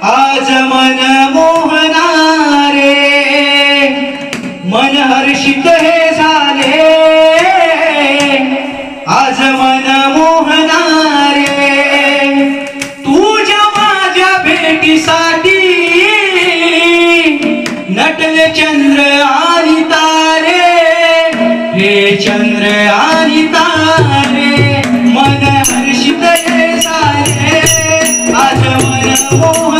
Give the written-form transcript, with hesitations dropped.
आज मन मोहनारे, मन हर्षित हे झाले, आज मन मोहनारे, तुझ्या माझ्या भेटीसाठी नटले चंद्र आणि तारे, हे चंद्र आणि तारे, मन हर्षित हे झाले, आज मन मोहनारे.